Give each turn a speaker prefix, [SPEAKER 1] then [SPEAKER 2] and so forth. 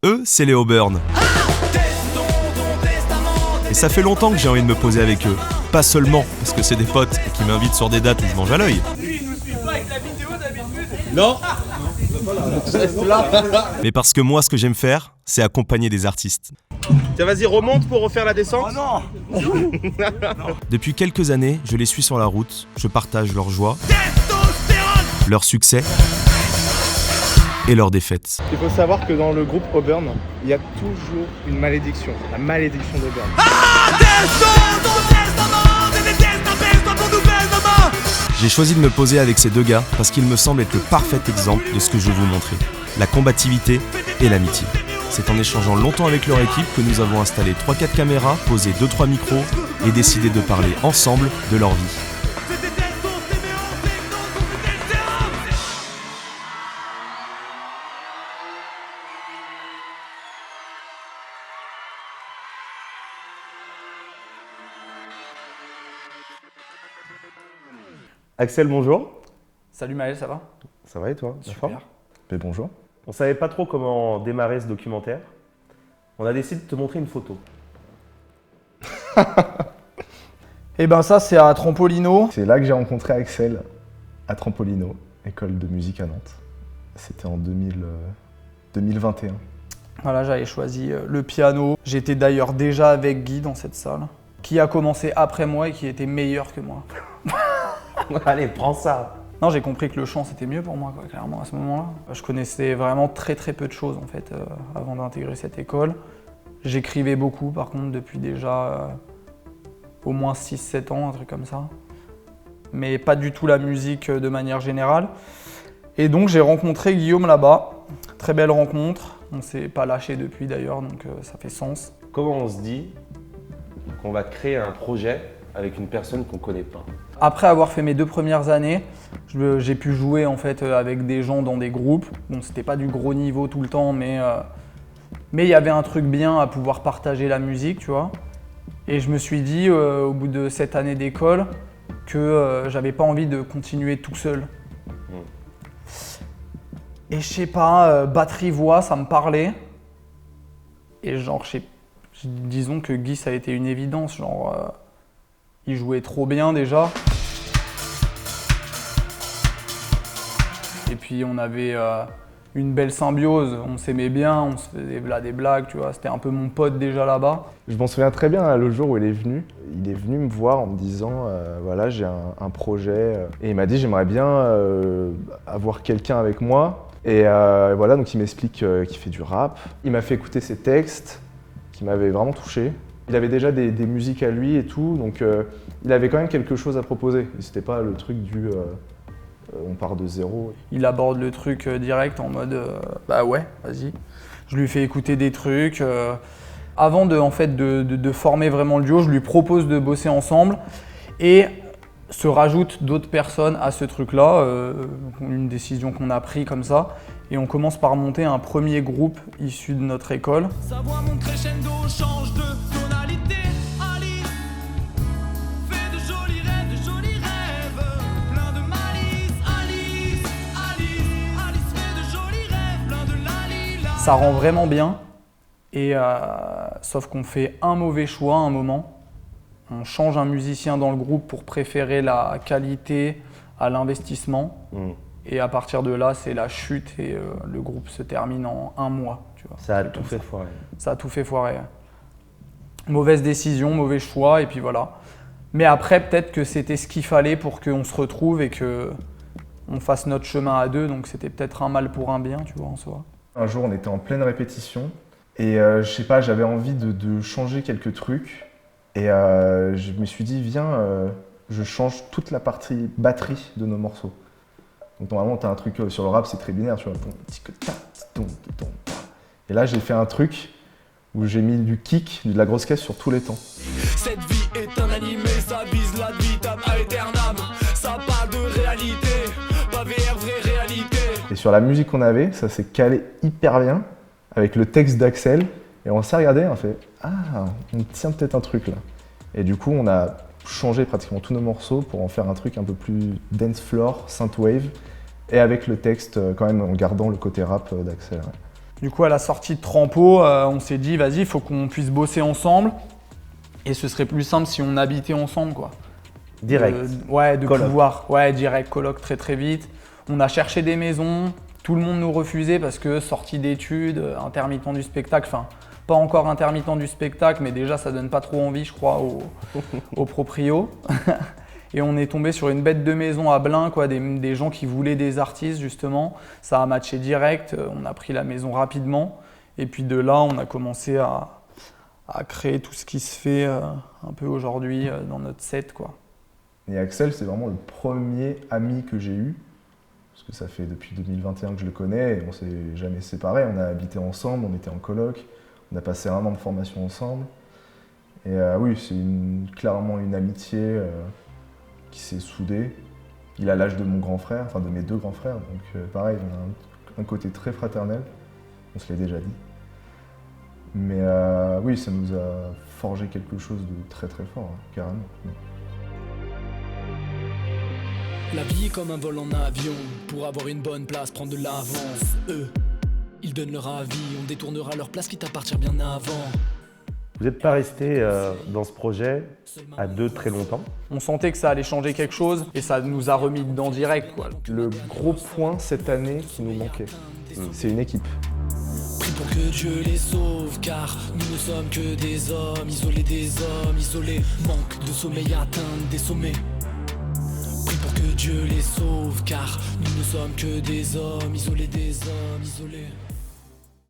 [SPEAKER 1] Eux, c'est les Auburn. Et ça fait longtemps que j'ai envie de me poser avec eux. Pas seulement parce que c'est des potes et qu'ils m'invitent sur des dates où je mange à l'œil.
[SPEAKER 2] Lui, il nous suit pas avec la vidéo d'habitude.
[SPEAKER 3] Non.
[SPEAKER 1] Mais parce que moi, ce que j'aime faire, c'est accompagner des artistes.
[SPEAKER 3] Tiens, vas-y, remonte pour refaire la descente.
[SPEAKER 2] Oh non.
[SPEAKER 1] Depuis quelques années, je les suis sur la route, je partage leur joie, leur succès et leurs défaites.
[SPEAKER 4] Il faut savoir que dans le groupe Auburn, il y a toujours une malédiction, la malédiction d'Auburn.
[SPEAKER 1] J'ai choisi de me poser avec ces deux gars parce qu'ils me semblent être le parfait exemple de ce que je veux vous montrer, la combativité et l'amitié. C'est en échangeant longtemps avec leur équipe que nous avons installé 3-4 caméras, posé 2-3 micros et décidé de parler ensemble de leur vie.
[SPEAKER 5] Axel, bonjour.
[SPEAKER 2] Salut Maël, ça va?
[SPEAKER 5] Ça va et toi?
[SPEAKER 2] Super.
[SPEAKER 5] Mais bonjour. On savait pas trop comment démarrer ce documentaire. On a décidé de te montrer une photo.
[SPEAKER 4] Et ben ça c'est à Trampolino. C'est là que j'ai rencontré Axel, à Trampolino, école de musique à Nantes. C'était en 2021.
[SPEAKER 2] Voilà, j'avais choisi le piano. J'étais d'ailleurs déjà avec Guy dans cette salle, qui a commencé après moi et qui était meilleur que moi.
[SPEAKER 5] Allez, prends ça.
[SPEAKER 2] Non, j'ai compris que le chant c'était mieux pour moi, quoi, clairement, à ce moment-là. Je connaissais vraiment très peu de choses en fait avant d'intégrer cette école. J'écrivais beaucoup par contre depuis déjà au moins 6-7 ans, un truc comme ça. Mais pas du tout la musique de manière générale. Et donc j'ai rencontré Guillaume là-bas. Très belle rencontre. On s'est pas lâché depuis d'ailleurs, donc ça fait sens.
[SPEAKER 5] Comment on se dit qu'on va créer un projet avec une personne qu'on connaît pas?
[SPEAKER 2] Après avoir fait mes 2 premières années, j'ai pu jouer en fait avec des gens dans des groupes. Bon, c'était pas du gros niveau tout le temps, mais il y avait un truc bien à pouvoir partager la musique, tu vois. Et je me suis dit, au bout de cette année d'école, que j'avais pas envie de continuer tout seul. Et je sais pas, batterie-voix, ça me parlait. Et genre, disons que Guy, ça a été une évidence, genre... il jouait trop bien déjà. Et puis on avait une belle symbiose, on s'aimait bien, on se faisait des blagues, tu vois. C'était un peu mon pote déjà là-bas.
[SPEAKER 4] Je m'en souviens très bien hein, le jour où il est venu me voir en me disant voilà j'ai un projet et il m'a dit j'aimerais bien avoir quelqu'un avec moi et voilà donc il m'explique qu'il fait du rap. Il m'a fait écouter ses textes qui m'avaient vraiment touché. Il avait déjà des musiques à lui et tout, donc il avait quand même quelque chose à proposer. C'était pas le truc du on part de zéro.
[SPEAKER 2] Il aborde le truc direct en mode bah ouais, vas-y. Je lui fais écouter des trucs. Avant de former vraiment le duo, je lui propose de bosser ensemble et se rajoutent d'autres personnes à ce truc-là. Une décision qu'on a prise comme ça. Et on commence par monter un premier groupe issu de notre école.
[SPEAKER 6] Sa voix monte crescendo, change de tonalité. Alice fait de jolis rêves, plein de malice. Alice fait de jolis rêves, plein de lalila.
[SPEAKER 2] Ça rend vraiment bien. Et sauf qu'on fait un mauvais choix à un moment. On change un musicien dans le groupe pour préférer la qualité à l'investissement. Et à partir de là, c'est la chute et le groupe se termine en 1 mois. Tu vois.
[SPEAKER 5] Ça a tout fait foirer.
[SPEAKER 2] Ça a tout fait foirer. Mauvaise décision, mauvais choix, et puis voilà. Mais après, peut-être que c'était ce qu'il fallait pour qu'on se retrouve et qu'on fasse notre chemin à deux. Donc c'était peut-être un mal pour un bien, tu vois, en soi.
[SPEAKER 4] Un jour, on était en pleine répétition et je sais pas, j'avais envie de changer quelques trucs et je me suis dit viens, je change toute la partie batterie de nos morceaux. Donc normalement, tu as un truc sur le rap, c'est très binaire, tu vois. Et là, j'ai fait un truc où j'ai mis du kick, de la grosse caisse sur tous les temps.
[SPEAKER 6] Cette vie est un animé, ça vise la vitam aeternam. Ça parle de réalité, pas VR, vraie réalité.
[SPEAKER 4] Et sur la musique qu'on avait, ça s'est calé hyper bien avec le texte d'Axel. Et on s'est regardé, on fait « Ah, on tient peut-être un truc là ». Et du coup, on a changé pratiquement tous nos morceaux pour en faire un truc un peu plus dance floor, synthwave, et avec le texte quand même en gardant le côté rap d'Axel. Ouais.
[SPEAKER 2] Du coup, à la sortie de Trampo, on s'est dit, vas-y, il faut qu'on puisse bosser ensemble. Et ce serait plus simple si on habitait ensemble, quoi.
[SPEAKER 5] Direct.
[SPEAKER 2] De
[SPEAKER 5] Coloc.
[SPEAKER 2] pouvoir. Ouais, direct, coloc très très vite. On a cherché des maisons, tout le monde nous refusait parce que sortie d'études, intermittent du spectacle, enfin, pas encore intermittent du spectacle, mais déjà ça donne pas trop envie, je crois, aux proprios. Et on est tombé sur une bête de maison à Blain, quoi, des gens qui voulaient des artistes, justement. Ça a matché direct, on a pris la maison rapidement. Et puis de là, on a commencé à créer tout ce qui se fait un peu aujourd'hui dans notre set, quoi.
[SPEAKER 4] Et Axel, c'est vraiment le premier ami que j'ai eu, parce que ça fait depuis 2021 que je le connais et on s'est jamais séparés. On a habité ensemble, on était en coloc, on a passé 1 an de formation ensemble. Et oui, c'est clairement une amitié qui s'est soudée. Il a l'âge de mon grand frère, enfin de mes 2 grands frères, donc pareil, on a un côté très fraternel, on se l'est déjà dit. Mais oui, ça nous a forgé quelque chose de très très fort, hein, carrément.
[SPEAKER 6] La vie est comme un vol en avion. Pour avoir une bonne place, prendre de l'avance. Eux, ils donnent leur avis. On détournera leur place qui t'appartient bien avant.
[SPEAKER 5] Vous n'êtes pas resté dans ce projet à 2 très longtemps.
[SPEAKER 2] On sentait que ça allait changer quelque chose et ça nous a remis dedans direct, quoi.
[SPEAKER 4] Le gros point cette année qui nous manquait, c'est une équipe.
[SPEAKER 6] Prie pour que Dieu les sauve, car nous ne sommes que des hommes isolés. Manque de sommeil, atteindre des sommets. Prie pour que Dieu les sauve, car nous ne sommes que des hommes isolés.